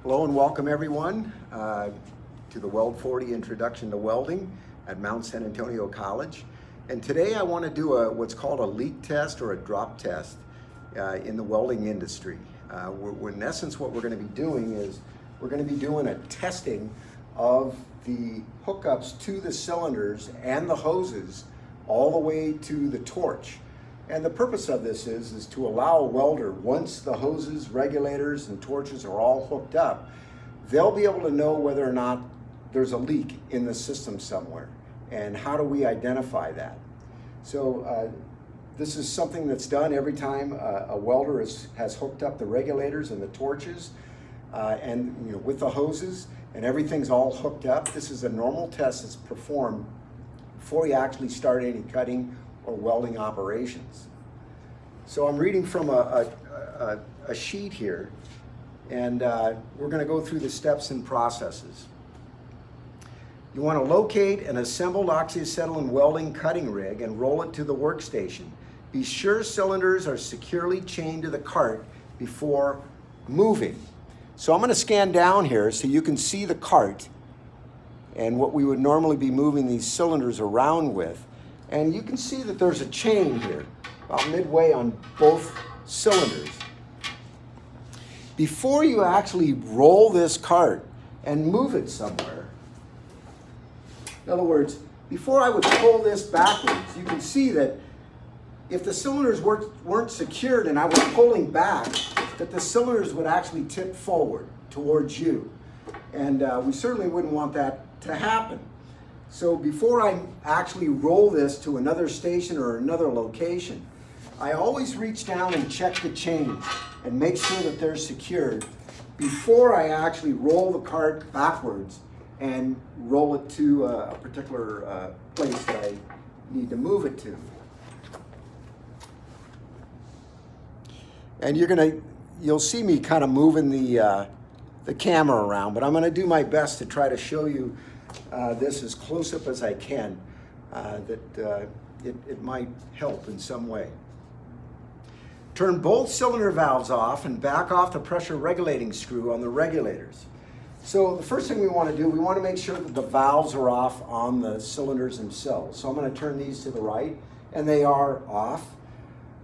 Hello and welcome everyone to the Weld 40 Introduction to Welding at Mount San Antonio College. And today I want to do what's called a leak test or a drop test in the welding industry. In essence, what we're going to be doing is we're going to be doing a testing of the hookups to the cylinders and the hoses all the way to the torch. And the purpose of this is to allow a welder, once the hoses, regulators, and torches are all hooked up, they'll be able to know whether or not there's a leak in the system somewhere. And how do we identify that? So this is something that's done every time a welder has hooked up the regulators and the torches and with the hoses, and everything's all hooked up. This is a normal test that's performed before you actually start any cutting or welding operations. So I'm reading from a sheet here, and we're going to go through the steps and processes. You want to locate an assembled oxyacetylene welding cutting rig and roll it to the workstation. Be sure cylinders are securely chained to the cart before moving. So I'm going to scan down here so you can see the cart and what we would normally be moving these cylinders around with. And you can see that there's a chain here, about midway on both cylinders. Before you actually roll this cart and move it somewhere, in other words, before I would pull this backwards, you can see that if the cylinders weren't secured and I was pulling back, that the cylinders would actually tip forward towards you. And we certainly wouldn't want that to happen. So before I actually roll this to another station or another location, I always reach down and check the chains and make sure that they're secured before I actually roll the cart backwards and roll it to a particular place that I need to move it to. And you'll see me kind of moving the camera around, but I'm going to do my best to try to show you this as close up as I can, that it might help in some way. Turn both cylinder valves off and back off the pressure regulating screw on the regulators. So the first thing we want to do, we want to make sure that the valves are off on the cylinders themselves. So I'm going to turn these to the right, and they are off.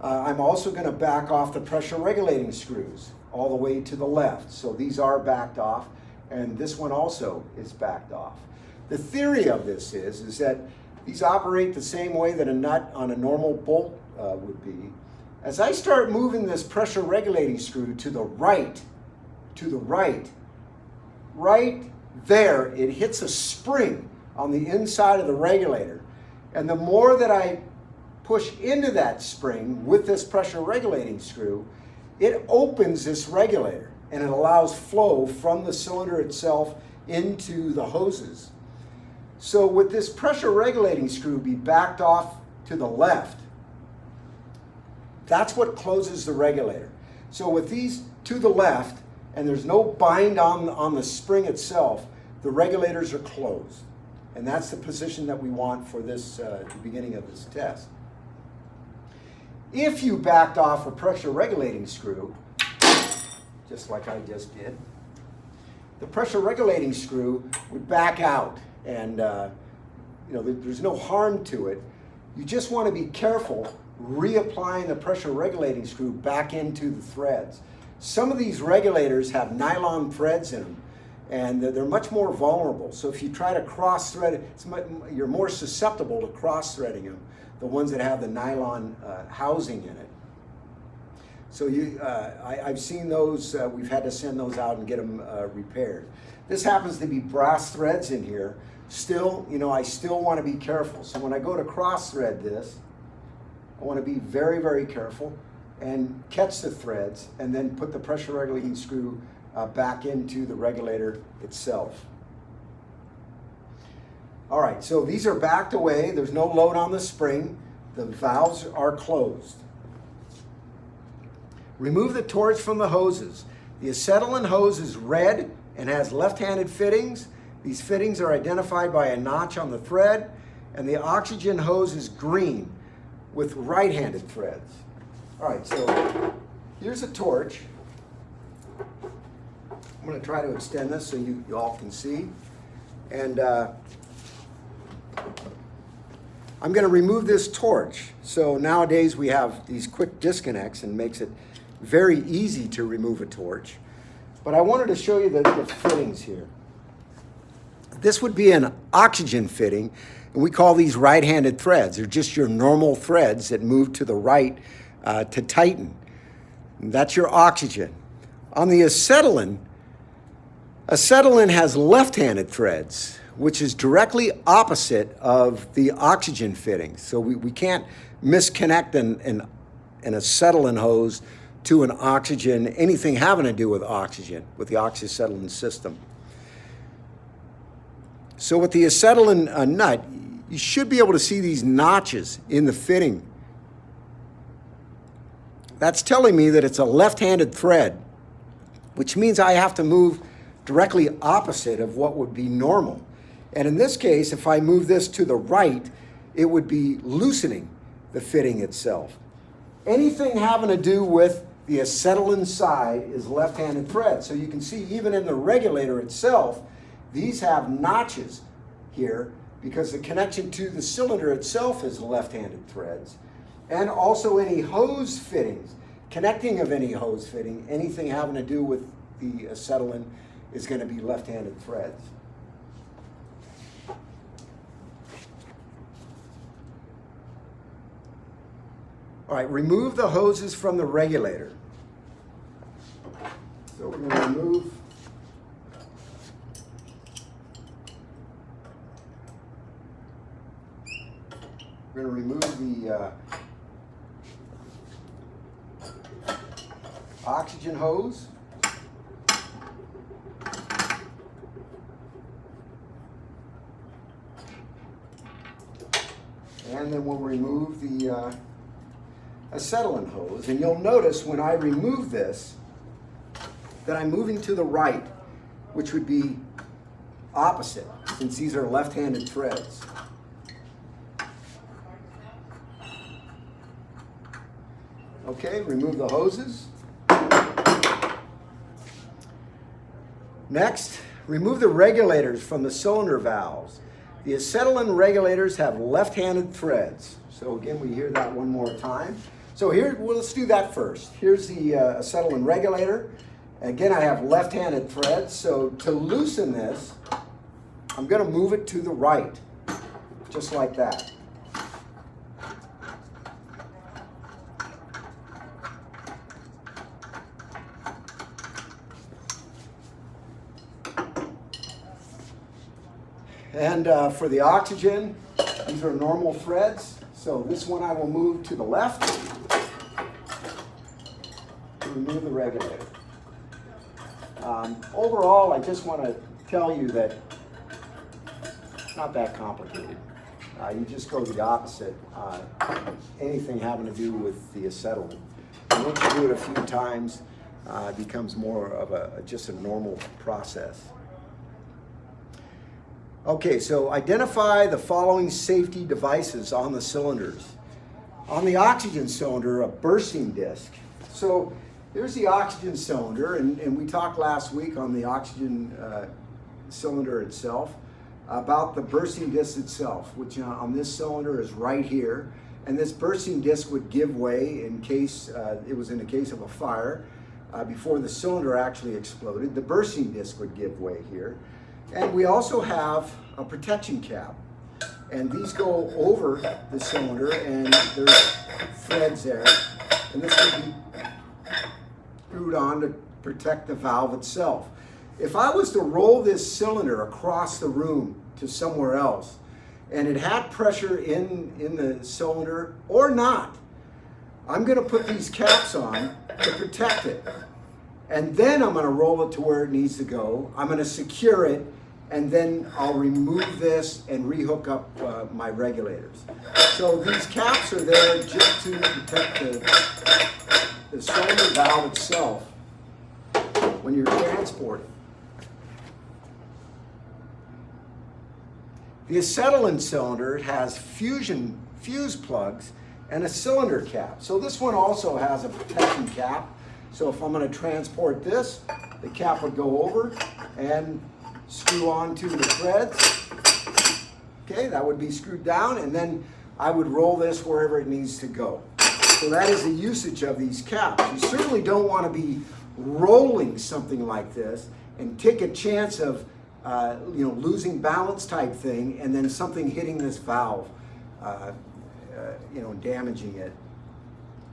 I'm also going to back off the pressure regulating screws all the way to the left. So these are backed off, and this one also is backed off. The theory of this is that these operate the same way that a nut on a normal bolt would be. As I start moving this pressure regulating screw to the right, right there, it hits a spring on the inside of the regulator. And the more that I push into that spring with this pressure regulating screw, it opens this regulator and it allows flow from the cylinder itself into the hoses. So with this pressure regulating screw be backed off to the left, that's what closes the regulator. So with these to the left, and there's no bind on the spring itself, the regulators are closed. And that's the position that we want for this, the beginning of this test. If you backed off a pressure regulating screw, just like I just did, the pressure regulating screw would back out, and there's no harm to it. You just want to be careful reapplying the pressure regulating screw back into the threads. Some of these regulators have nylon threads in them, and they're much more vulnerable. So if you try to cross-thread it, you're more susceptible to cross-threading them, the ones that have the nylon housing in it. So I've seen those, we've had to send those out and get them repaired. This happens to be brass threads in here. Still, I still want to be careful. So when I go to cross-thread this, I want to be very, very careful and catch the threads and then put the pressure regulating screw back into the regulator itself. All right, so these are backed away. There's no load on the spring. The valves are closed. Remove the torch from the hoses. The acetylene hose is red and has left-handed fittings. These fittings are identified by a notch on the thread, and the oxygen hose is green with right-handed threads. All right, so here's a torch. I'm going to try to extend this so you all can see. And I'm going to remove this torch. So nowadays we have these quick disconnects and makes it very easy to remove a torch. But I wanted to show you the fittings here. This would be an oxygen fitting, and we call these right-handed threads. They're just your normal threads that move to the right to tighten. And that's your oxygen. On the acetylene has left-handed threads, which is directly opposite of the oxygen fitting. So we can't misconnect an acetylene hose to an oxygen, anything having to do with oxygen, with the oxyacetylene system. So with the acetylene nut, you should be able to see these notches in the fitting. That's telling me that it's a left-handed thread, which means I have to move directly opposite of what would be normal. And in this case, if I move this to the right, it would be loosening the fitting itself. Anything having to do with the acetylene side is left-handed thread. So you can see even in the regulator itself, these have notches here because the connection to the cylinder itself is left-handed threads. And also any hose fittings, connecting of any hose fitting, anything having to do with the acetylene is going to be left-handed threads. All right, remove the hoses from the regulator. So we're going to remove the oxygen hose. And then we'll remove the acetylene hose. And you'll notice when I remove this that I'm moving to the right, which would be opposite, since these are left-handed threads. Okay, remove the hoses. Next, remove the regulators from the cylinder valves. The acetylene regulators have left-handed threads. So again, we hear that one more time. So here, well, let's do that first. Here's the acetylene regulator. Again, I have left-handed threads. So to loosen this, I'm going to move it to the right, just like that. And for the oxygen, these are normal threads. So this one I will move to the left to remove the regulator. Overall, I just want to tell you that it's not that complicated. You just go the opposite. Anything having to do with the acetylene. And once you do it a few times, it becomes more of just a normal process. Okay, so identify the following safety devices on the cylinders. On the oxygen cylinder, a bursting disc. So here's the oxygen cylinder, and we talked last week on the oxygen cylinder itself about the bursting disc itself, which on this cylinder is right here. And this bursting disc would give way in case it was in the case of a fire. Before the cylinder actually exploded, the bursting disc would give way here. And we also have a protection cap. And these go over the cylinder, and there's threads there. And this would be screwed on to protect the valve itself. If I was to roll this cylinder across the room to somewhere else, and it had pressure in the cylinder or not, I'm going to put these caps on to protect it. And then I'm going to roll it to where it needs to go. I'm going to secure it, and then I'll remove this and rehook up my regulators. So these caps are there just to protect the cylinder valve itself when you're transporting. The acetylene cylinder has fuse plugs and a cylinder cap. So this one also has a protection cap. So if I'm going to transport this, the cap would go over and screw onto the threads. Okay, that would be screwed down, and then I would roll this wherever it needs to go. So that is the usage of these caps. You certainly don't want to be rolling something like this and take a chance of losing balance type thing, and then something hitting this valve, damaging it,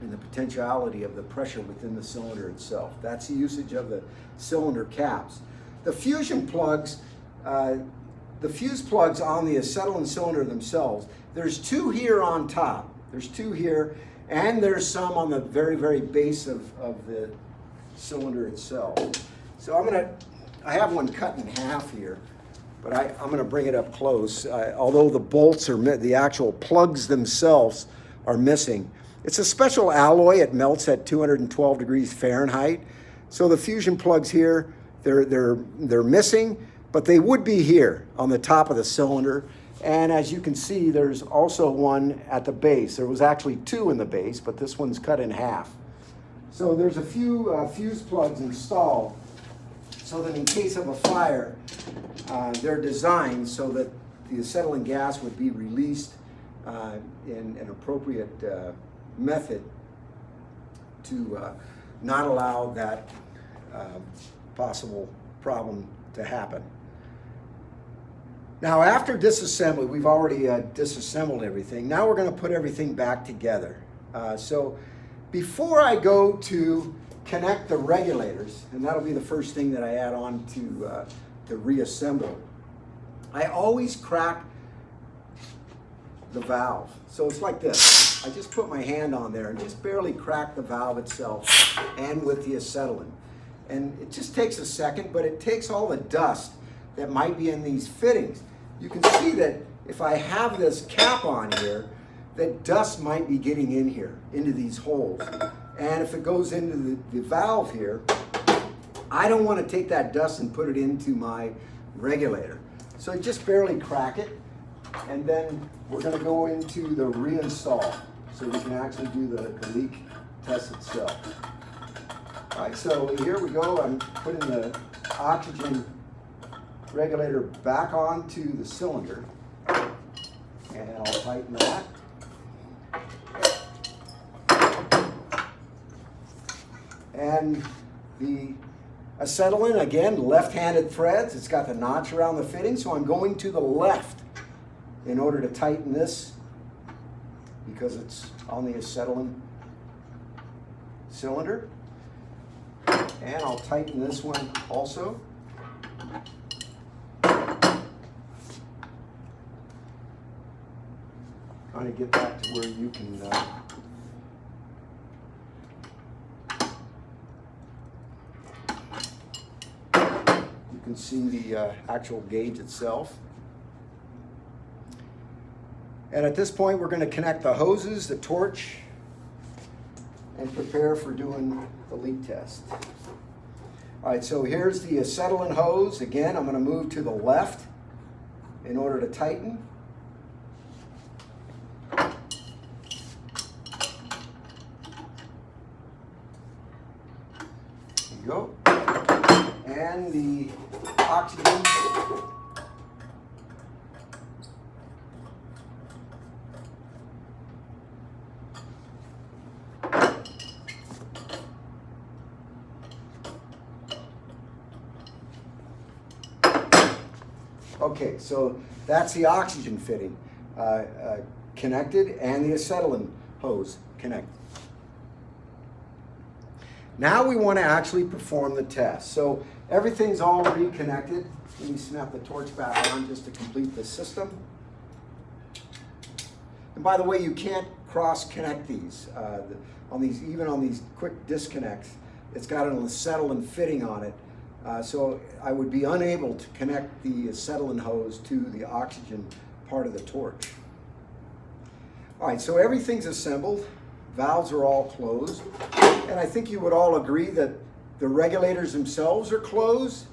and the potentiality of the pressure within the cylinder itself. That's the usage of the cylinder caps. The fusion plugs, the fuse plugs on the acetylene cylinder themselves, there's two here on top. There's two here, and there's some on the very, very base of the cylinder itself. So I have one cut in half here, but I'm gonna bring it up close. Although the bolts the actual plugs themselves are missing. It's a special alloy. It melts at 212 degrees Fahrenheit. So the fusion plugs here, they're missing, but they would be here on the top of the cylinder. And as you can see, there's also one at the base. There was actually two in the base, but this one's cut in half. So there's a few fuse plugs installed so that in case of a fire, they're designed so that the acetylene gas would be released in an appropriate method to not allow that possible problem to happen. Now, after disassembly, we've already disassembled everything. Now we're going to put everything back together. So before I go to connect the regulators, and that'll be the first thing that I add on to reassemble, I always crack the valve. So it's like this. I just put my hand on there and just barely crack the valve itself and with the acetylene. And it just takes a second, but it takes all the dust that might be in these fittings. You can see that if I have this cap on here, that dust might be getting in here, into these holes. And if it goes into the valve here, I don't want to take that dust and put it into my regulator. So I just barely crack it, and then we're going to go into the reinstall so we can actually do the leak test itself. All right, so here we go. I'm putting the oxygen regulator back onto the cylinder, and I'll tighten that. And the acetylene, again, left-handed threads. It's got the notch around the fitting, so I'm going to the left in order to tighten this because it's on the acetylene cylinder. And I'll tighten this one also. Trying to get back to where you can see the actual gauge itself. And at this point, we're going to connect the hoses, the torch, and prepare for doing the leak test. All right, so here's the acetylene hose. Again, I'm going to move to the left in order to tighten. There you go. And the oxygen. Okay, so that's the oxygen fitting connected and the acetylene hose connected. Now we want to actually perform the test. So everything's all reconnected. Let me snap the torch back on just to complete the system. And by the way, you can't cross-connect these. Even on these quick disconnects, it's got an acetylene fitting on it. So I would be unable to connect the acetylene hose to the oxygen part of the torch. All right, so everything's assembled. Valves are all closed. And I think you would all agree that the regulators themselves are closed,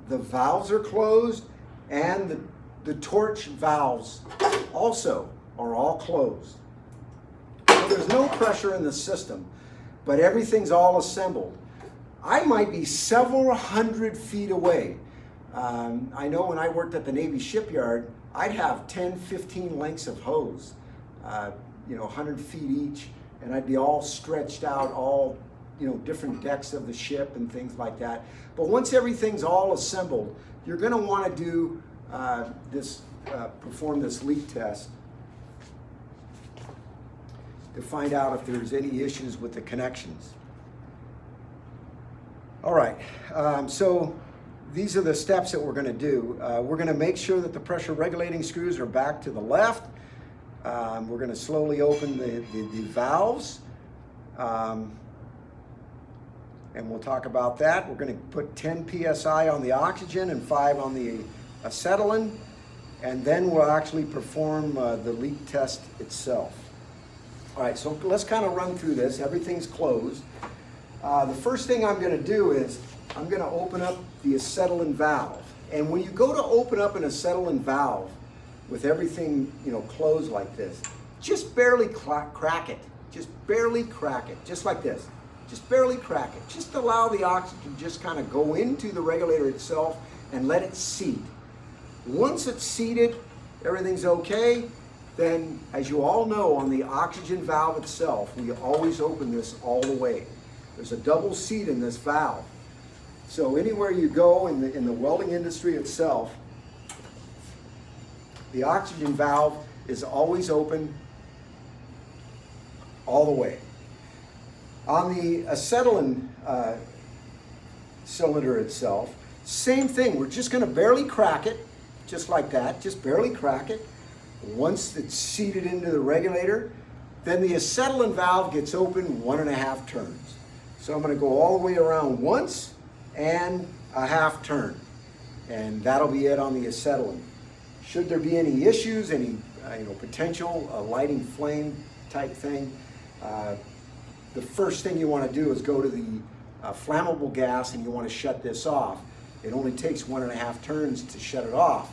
the valves are closed, and the torch valves also are all closed. So there's no pressure in the system, but everything's all assembled. I might be several hundred feet away. I know when I worked at the Navy shipyard, I'd have 10, 15 lengths of hose, 100 feet each, and I'd be all stretched out, all, different decks of the ship and things like that. But once everything's all assembled, you're going to want to do perform this leak test to find out if there's any issues with the connections. All right, so these are the steps that we're going to do. We're going to make sure that the pressure regulating screws are back to the left. We're going to slowly open the valves. And we'll talk about that. We're going to put 10 psi on the oxygen and 5 on the acetylene. And then we'll actually perform the leak test itself. All right, so let's kind of run through this. Everything's closed. The first thing I'm going to do is I'm going to open up the acetylene valve. And when you go to open up an acetylene valve with everything closed like this, just barely crack it. Just barely crack it, just like this. Just barely crack it. Just allow the oxygen just kind of go into the regulator itself and let it seat. Once it's seated, everything's okay. Then, as you all know, on the oxygen valve itself, we always open this all the way. There's a double seat in this valve. So anywhere you go in the welding industry itself, the oxygen valve is always open all the way. On the acetylene cylinder itself, same thing. We're just going to barely crack it, just like that, just barely crack it. Once it's seated into the regulator, then the acetylene valve gets open 1.5 turns. So I'm going to go all the way around once and a half turn. And that'll be it on the acetylene. Should there be any issues, any potential lighting flame type thing, the first thing you want to do is go to the flammable gas and you want to shut this off. It only takes 1.5 turns to shut it off.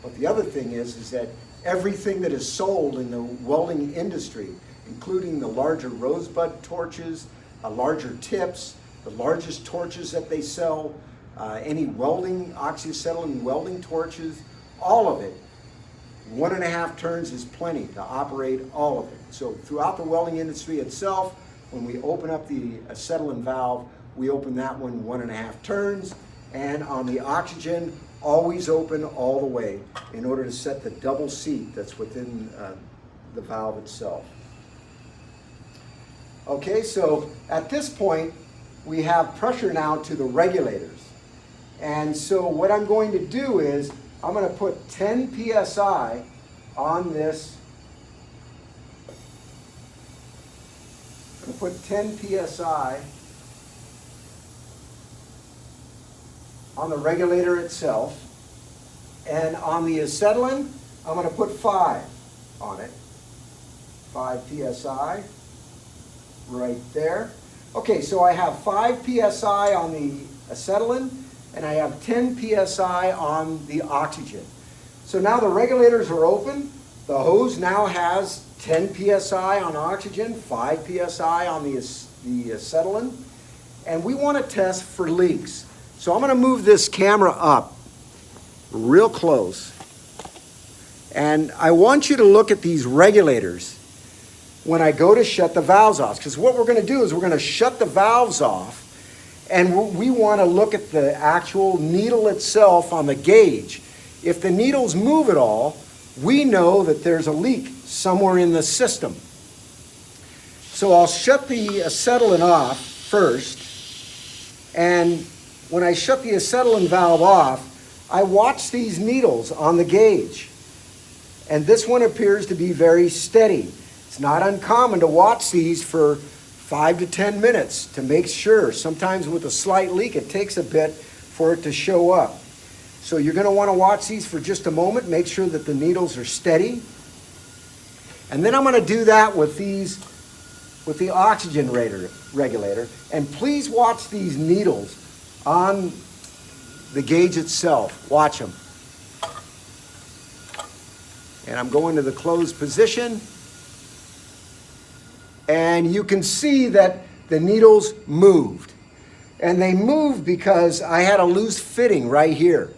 But the other thing is that everything that is sold in the welding industry, including the larger rosebud torches, larger tips, the largest torches that they sell, any welding, oxyacetylene welding torches, all of it, 1.5 turns is plenty to operate all of it. So throughout the welding industry itself, when we open up the acetylene valve, we open that one 1.5 turns, and on the oxygen, always open all the way in order to set the double seat that's within the valve itself. Okay, so at this point, we have pressure now to the regulators. And so what I'm going to do is, I'm going to put 10 psi on this. I'm going to put 10 psi on the regulator itself. And on the acetylene, I'm going to put 5 on it. 5 psi right there. Okay, so I have 5 psi on the acetylene, and I have 10 psi on the oxygen. So now the regulators are open. The hose now has 10 psi on oxygen, 5 psi on the acetylene, and we want to test for leaks. So I'm going to move this camera up real close, and I want you to look at these regulators when I go to shut the valves off, because what we're going to do is we're going to shut the valves off, and we want to look at the actual needle itself on the gauge. If the needles move at all, we know that there's a leak somewhere in the system. So I'll shut the acetylene off first, and when I shut the acetylene valve off, I watch these needles on the gauge, and this one appears to be very steady. It's not uncommon to watch these for 5 to 10 minutes to make sure. Sometimes with a slight leak, it takes a bit for it to show up. So you're going to want to watch these for just a moment, make sure that the needles are steady. And then I'm going to do that with the oxygen regulator. And please watch these needles on the gauge itself. Watch them. And I'm going to the closed position. And you can see that the needles moved. And they moved because I had a loose fitting right here.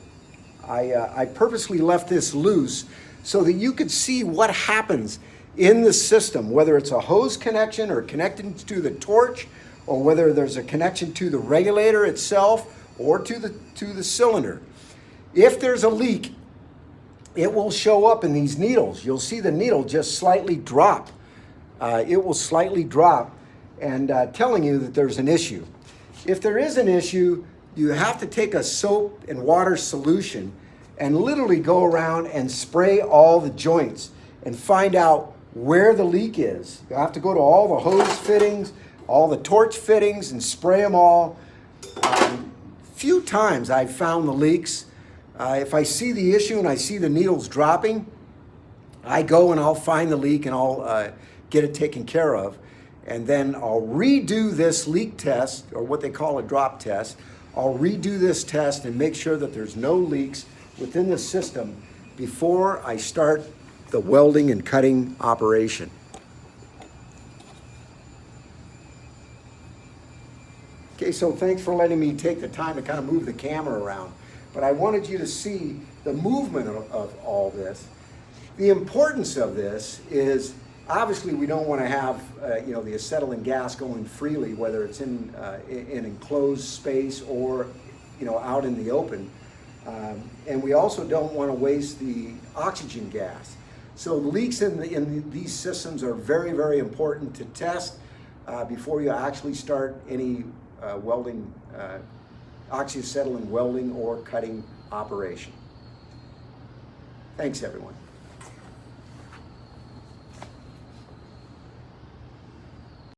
I purposely left this loose so that you could see what happens in the system, whether it's a hose connection or connecting to the torch, or whether there's a connection to the regulator itself or to the cylinder. If there's a leak, it will show up in these needles. You'll see the needle just slightly drop. It will slightly drop and telling you that there's an issue. If there is an issue, you have to take a soap and water solution and literally go around and spray all the joints and find out where the leak is. You have to go to all the hose fittings, all the torch fittings, and spray them all. Few times I've found the leaks. If I see the issue and I see the needles dropping, I go and I'll find the leak and I'll get it taken care of. And then I'll redo this leak test, or what they call a drop test. I'll redo this test and make sure that there's no leaks within the system before I start the welding and cutting operation. Okay, so thanks for letting me take the time to kind of move the camera around. But I wanted you to see the movement of all this. The importance of this is, obviously we don't want to have the acetylene gas going freely, whether it's in an enclosed space or out in the open. And we also don't want to waste the oxygen gas. So leaks in these systems are very, very important to test before you actually start any welding, oxyacetylene welding or cutting operation. Thanks, everyone.